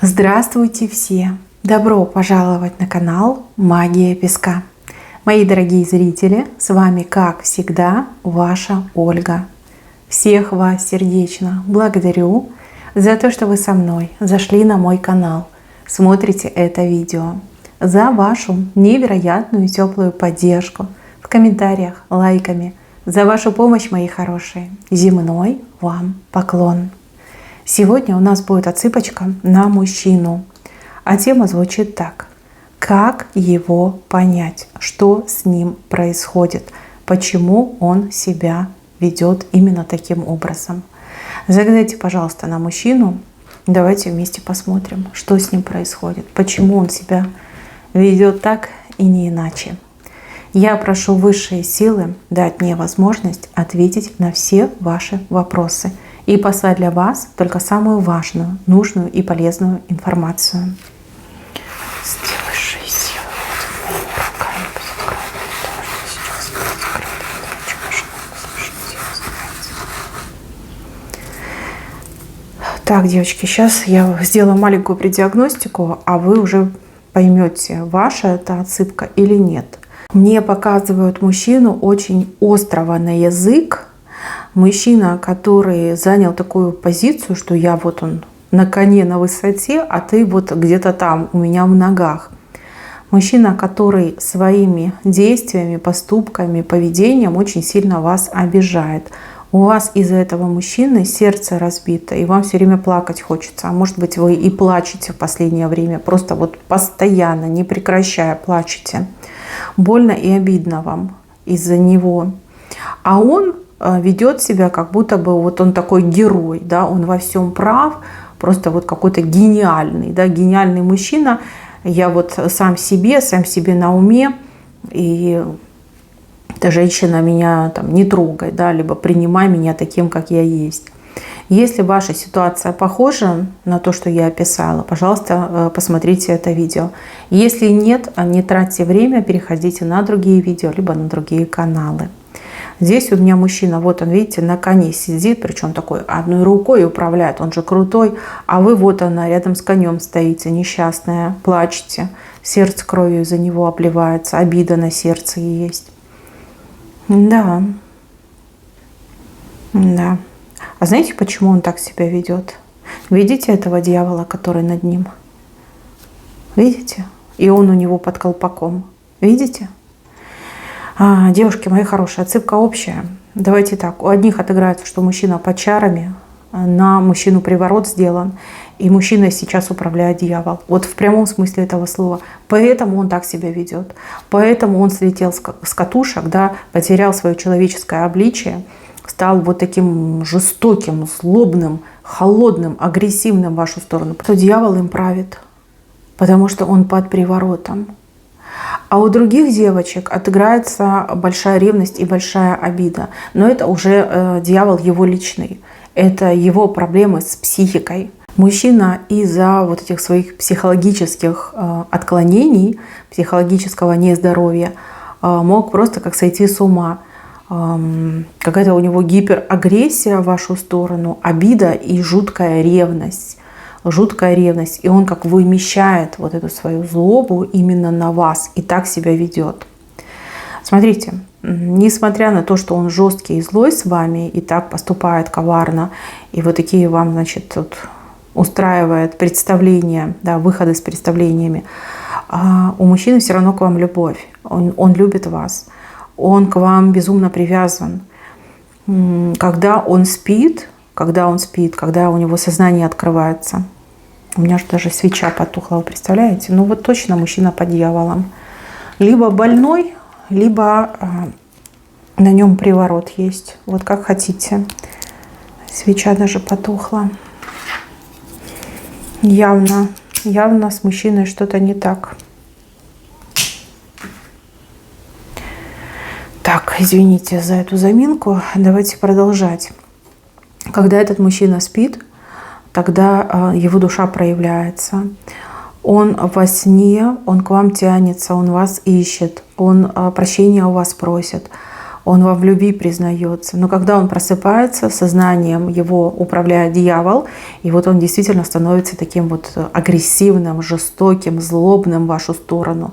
Здравствуйте все! Добро пожаловать на канал Магия Песка. Мои дорогие зрители, с вами, как всегда, ваша Ольга. Всех вас сердечно благодарю за то, что вы со мной зашли на мой канал, смотрите это видео, за вашу невероятную теплую поддержку в комментариях, лайками, за вашу помощь, мои хорошие. Земной вам поклон! Сегодня у нас будет отсыпочка на мужчину, а тема звучит так. Как его понять? Что с ним происходит? Почему он себя ведет именно таким образом? Загадайте, пожалуйста, на мужчину. Давайте вместе посмотрим, что с ним происходит. Почему он себя ведет так и не иначе. Я прошу высшие силы дать мне возможность ответить на все ваши вопросы и послать для вас только самую важную, нужную и полезную информацию. Высшие силы моими руками Так, девочки, сейчас я сделаю маленькую предиагностику, а вы уже поймете, ваша это отсыпка или нет. Мне показывают мужчину очень острого на язык. Мужчина, который занял такую позицию, что я вот он на коне, на высоте, а ты вот где-то там у меня в ногах. Мужчина, который своими действиями, поступками, поведением очень сильно вас обижает. У вас из-за этого мужчины сердце разбито, и вам все время плакать хочется. А может быть, вы и плачете в последнее время, просто вот постоянно, не прекращая, плачете. Больно и обидно вам из-за него. А он ведет себя, как будто бы вот он такой герой, да, он во всем прав, просто вот какой-то гениальный, да, гениальный мужчина. Я вот сам себе на уме, и эта женщина меня там не трогай, да, либо принимай меня таким, как я есть. Если ваша ситуация похожа на то, что я описала, пожалуйста, посмотрите это видео. Если нет, не тратьте время, переходите на другие видео, либо на другие каналы. Здесь у меня мужчина, вот он, видите, на коне сидит, причем такой одной рукой управляет, он же крутой, а вы вот она рядом с конем стоите, несчастная, плачете, сердце кровью за него обливается, обида на сердце есть. Да. А знаете, почему он так себя ведет? Видите этого дьявола, который над ним? Видите? И он у него под колпаком. Видите? Девушки мои хорошие, отсыпка общая. Давайте так. У одних отыграется, что мужчина под чарами, на мужчину приворот сделан, и мужчина сейчас управляет дьявол. Вот в прямом смысле этого слова. Поэтому он так себя ведет. Поэтому он слетел с катушек, да, потерял свое человеческое обличие, стал вот таким жестоким, злобным, холодным, агрессивным в вашу сторону. То дьявол им правит, потому что он под приворотом. А у других девочек отыграется большая ревность и большая обида. Но это уже дьявол его личный. Это его проблемы с психикой. Мужчина из-за вот этих своих психологических отклонений, психологического нездоровья мог просто как сойти с ума. Какая-то у него гиперагрессия в вашу сторону, обида и жуткая ревность. Жуткая ревность. И он как вымещает вот эту свою злобу именно на вас и так себя ведет. Смотрите, несмотря на то, что он жесткий и злой с вами и так поступает коварно, и вот такие вам, значит, тут устраивает представления, да, выходы с представлениями, у мужчины все равно к вам любовь. Он любит вас. Он к вам безумно привязан. Когда он спит, когда у него сознание открывается. У меня же даже свеча потухла, вы представляете? Ну вот точно мужчина под дьяволом. Либо больной, либо на нем приворот есть. Вот как хотите. Свеча даже потухла. Явно с мужчиной что-то не так. Так, извините за эту заминку. Давайте продолжать. Когда этот мужчина спит, тогда его душа проявляется. Он во сне, он к вам тянется, он вас ищет, он прощения у вас просит. он вам в любви признается. Но когда он просыпается, сознанием его управляет дьявол, и вот он действительно становится таким вот агрессивным, жестоким, злобным в вашу сторону.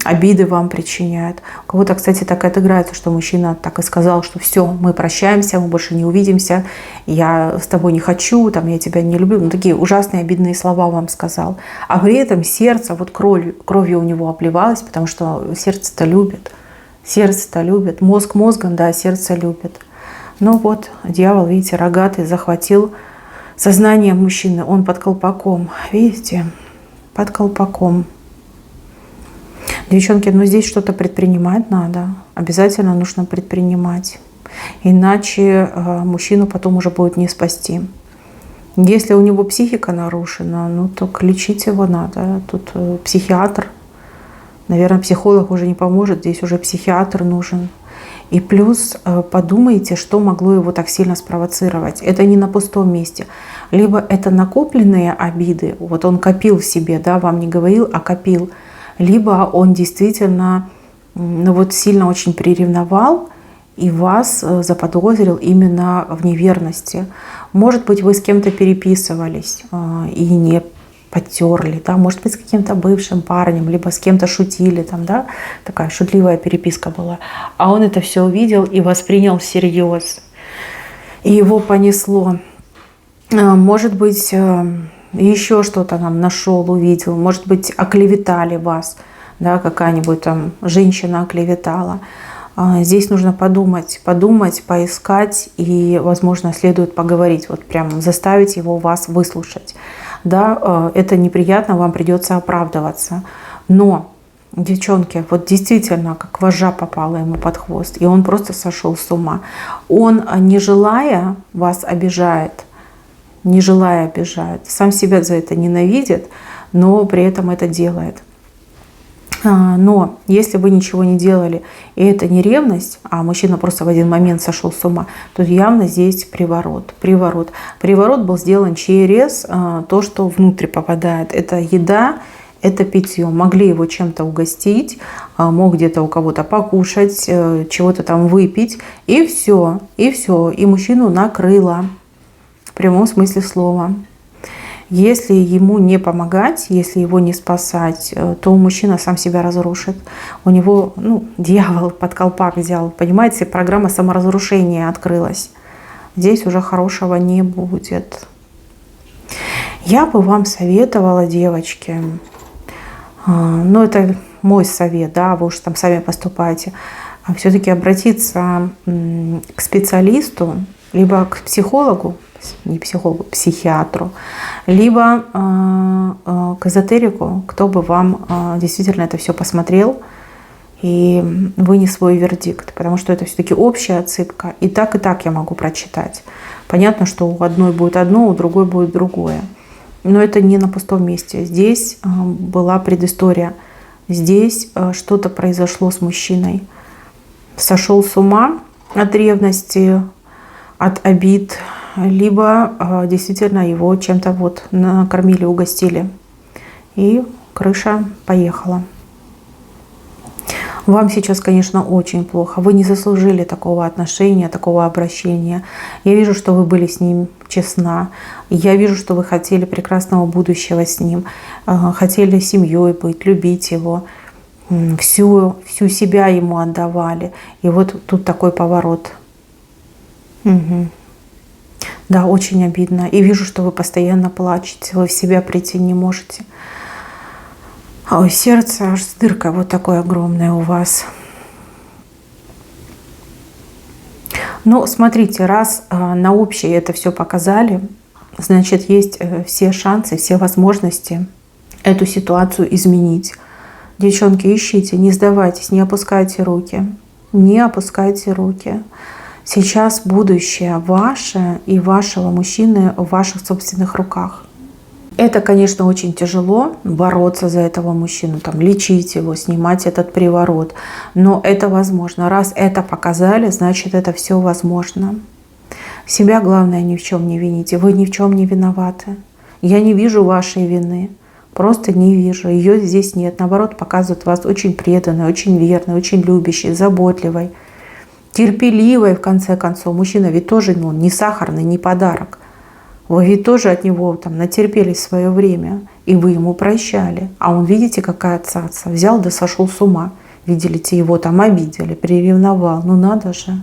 Обиды вам причиняет. У кого-то, кстати, так и отыграется, что мужчина так и сказал, что все, мы прощаемся, мы больше не увидимся, я с тобой не хочу, там, я тебя не люблю. Ну, такие ужасные, обидные слова вам сказал. А при этом сердце, вот кровью у него обливалось, потому что сердце-то любит. Сердце-то любит. Мозг мозгом, да, сердце любит. Ну вот, дьявол, видите, рогатый захватил сознание мужчины. Он под колпаком. Видите? Под колпаком. Девчонки, ну здесь что-то предпринимать надо. Обязательно нужно предпринимать. Иначе мужчину потом уже будет не спасти. Если у него психика нарушена, ну то лечить его надо. Тут психиатр. Наверное, психолог уже не поможет. Здесь уже психиатр нужен. И плюс подумайте, что могло его так сильно спровоцировать. Это не на пустом месте. Либо это накопленные обиды. Вот он копил в себе, да, вам не говорил, а копил. Либо он действительно ну вот сильно очень приревновал и вас заподозрил именно в неверности. Может быть, вы с кем-то переписывались и не потерли, да? Может быть, с каким-то бывшим парнем, либо с кем-то шутили, там, да? Такая шутливая переписка была. А он это все увидел и воспринял всерьез. И его понесло. Может быть, еще что-то нам нашел, увидел. Может быть, оклеветали вас, да, какая-нибудь там женщина оклеветала. Здесь нужно подумать, поискать и, возможно, следует поговорить, вот прям заставить его вас выслушать. Да, это неприятно, вам придется оправдываться. Но, девчонки, вот действительно, как вожжа попала ему под хвост, и он просто сошел с ума. Он, не желая, вас обижает. Не желая обижает. Сам себя за это ненавидит, но при этом это делает. Но если вы ничего не делали, и это не ревность, а мужчина просто в один момент сошел с ума, то явно здесь приворот. Приворот был сделан через то, что внутрь попадает. Это еда, это питье. Могли его чем-то угостить, мог где-то у кого-то покушать, чего-то там выпить, и все. И мужчину накрыло. В прямом смысле слова. Если ему не помогать, если его не спасать, то мужчина сам себя разрушит. У него, дьявол под колпак взял. Понимаете, программа саморазрушения открылась. Здесь уже хорошего не будет. Я бы вам советовала, девочки, это мой совет, да, вы уж там сами поступаете, все-таки обратиться к специалисту, либо к психологу, не психологу, психиатру, либо к эзотерику, кто бы вам действительно это все посмотрел и вынес свой вердикт, потому что это все-таки общая отсыпка. И так я могу прочитать. Понятно, что у одной будет одно, у другой будет другое. Но это не на пустом месте. Здесь была предыстория. Здесь что-то произошло с мужчиной. Сошел с ума от ревности, от обид, либо действительно его чем-то вот накормили, угостили. И крыша поехала. Вам сейчас, конечно, очень плохо. Вы не заслужили такого отношения, такого обращения. Я вижу, что вы были с ним честна. Я вижу, что вы хотели прекрасного будущего с ним. Хотели семьей быть, любить его. Всю себя ему отдавали. И вот тут такой поворот. Угу. Да, очень обидно. И вижу, что вы постоянно плачете. Вы в себя прийти не можете. Ой, сердце аж с дыркой вот такое огромное у вас. Ну, смотрите, раз на общее это все показали, значит, есть все шансы, все возможности эту ситуацию изменить. Девчонки, ищите, не сдавайтесь, не опускайте руки. Не опускайте руки. Сейчас будущее ваше и вашего мужчины в ваших собственных руках. Это, конечно, очень тяжело бороться за этого мужчину, лечить его, снимать этот приворот. Но это возможно. Раз это показали, значит, это все возможно. Себя, главное, ни в чем не вините. Вы ни в чем не виноваты. Я не вижу вашей вины. Просто не вижу. Ее здесь нет. Наоборот, показывают вас очень преданной, очень верной, очень любящей, заботливой, терпеливой, в конце концов. Мужчина ведь тоже не сахарный, не подарок. Вы ведь тоже от него там натерпелись в свое время, и вы ему прощали. А он, видите, какая цаца, взял да сошел с ума. Видите, его там обидели, приревновал. Ну надо же.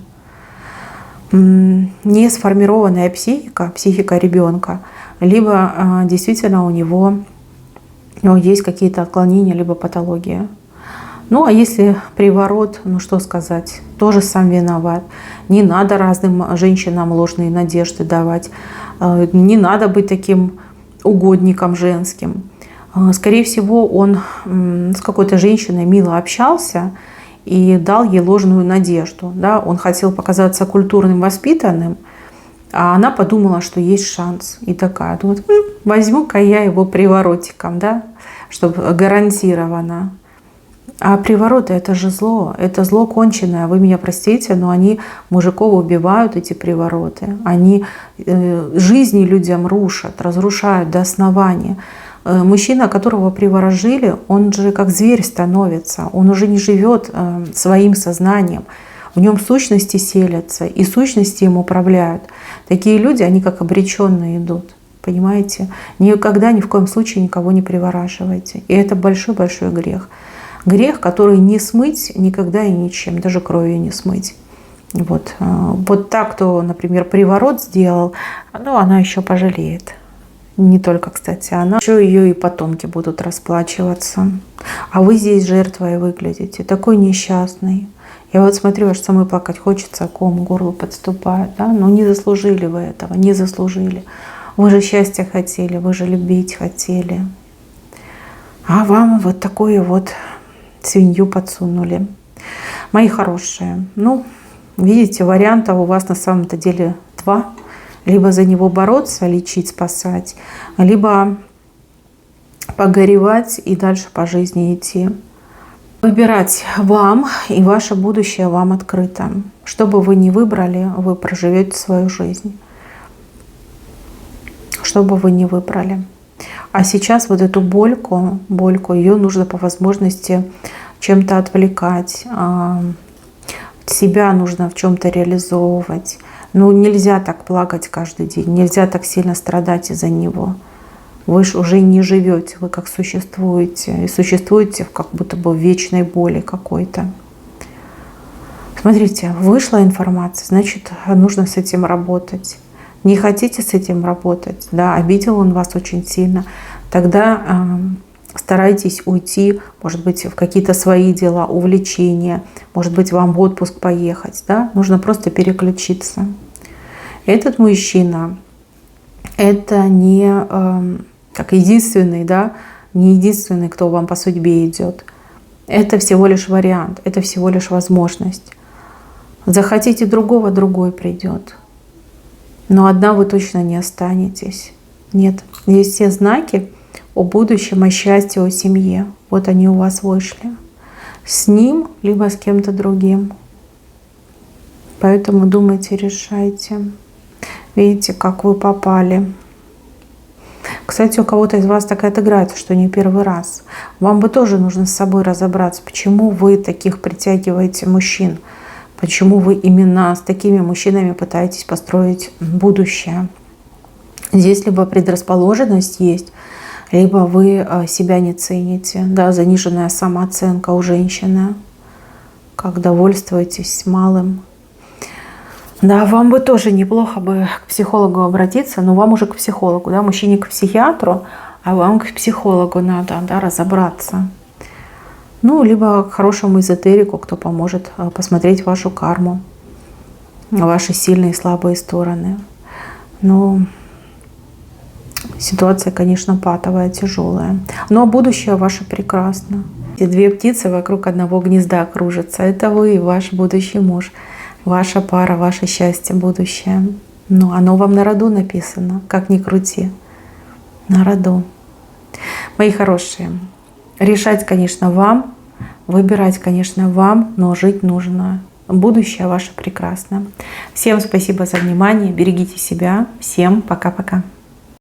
Не сформированная психика ребенка, либо действительно у него есть какие-то отклонения, либо патология. Ну, а если приворот, ну что сказать, тоже сам виноват. Не надо разным женщинам ложные надежды давать. Не надо быть таким угодником женским. Скорее всего, он с какой-то женщиной мило общался и дал ей ложную надежду. Да? Он хотел показаться культурным, воспитанным, а она подумала, что есть шанс. И такая, думает, возьму-ка я его приворотиком, да? Чтобы гарантированно. А привороты — это же зло, это зло конченое. Вы меня простите, но они мужиков убивают, эти привороты. Они жизни людям рушат, разрушают до основания. Мужчина, которого приворожили, он же как зверь становится. Он уже не живет своим сознанием. В нем сущности селятся, и сущности им управляют. Такие люди, они как обреченные идут. Понимаете? Никогда, ни в коем случае никого не привораживайте. И это большой-большой грех. Грех, который не смыть никогда и ничем, даже кровью не смыть. Вот та, кто, например, приворот сделал, ну, она еще пожалеет. Не только, кстати, она. Еще ее и потомки будут расплачиваться. А вы здесь жертвой выглядите, такой несчастный. Я вот смотрю, аж самой плакать хочется, ком к горлу подступает. Да? Но не заслужили вы этого, не заслужили. Вы же счастья хотели, вы же любить хотели. А вам вот такую вот свинью подсунули. Мои хорошие, ну, видите, вариантов у вас на самом-то деле два. Либо за него бороться, лечить, спасать, либо погоревать и дальше по жизни идти. Выбирать вам, и ваше будущее вам открыто. Что бы вы ни выбрали, вы проживете свою жизнь. Что бы вы ни выбрали. А сейчас вот эту больку, ее нужно по возможности чем-то отвлекать. Себя нужно в чем-то реализовывать. Ну, нельзя так плакать каждый день, нельзя так сильно страдать из-за него. Вы же уже не живете, вы как существуете. И существуете как будто бы в вечной боли какой-то. Смотрите, вышла информация, значит, нужно с этим работать. Не хотите с этим работать, да, обидел он вас очень сильно, тогда старайтесь уйти, может быть, в какие-то свои дела, увлечения, может быть, вам в отпуск поехать, да, нужно просто переключиться. Этот мужчина, это не как единственный, да, не единственный, кто вам по судьбе идет. Это всего лишь вариант, это всего лишь возможность. Захотите другого, другой придет. Но одна вы точно не останетесь. Нет, есть все знаки о будущем, о счастье, о семье. Вот они у вас вышли. С ним, либо с кем-то другим. Поэтому думайте, решайте. Видите, как вы попали. Кстати, у кого-то из вас так отыграется, что не первый раз. Вам бы тоже нужно с собой разобраться, почему вы таких притягиваете мужчин. Почему вы именно с такими мужчинами пытаетесь построить будущее? Здесь либо предрасположенность есть, либо вы себя не цените. Да, заниженная самооценка у женщины. Как довольствуетесь малым. Да, вам бы тоже неплохо бы к психологу обратиться, но вам уже к психологу, да, мужчине к психиатру, а вам к психологу надо, да, разобраться. Ну, либо к хорошему эзотерику, кто поможет посмотреть вашу карму, ваши сильные и слабые стороны. Но ситуация, конечно, патовая, тяжелая. Но будущее ваше прекрасно. И две птицы вокруг одного гнезда кружатся. Это вы и ваш будущий муж, ваша пара, ваше счастье, будущее. Но оно вам на роду написано, как ни крути. На роду. Мои хорошие, решать, конечно, вам, выбирать, конечно, вам, но жить нужно. Будущее ваше прекрасно. Всем спасибо за внимание, берегите себя. Всем пока-пока.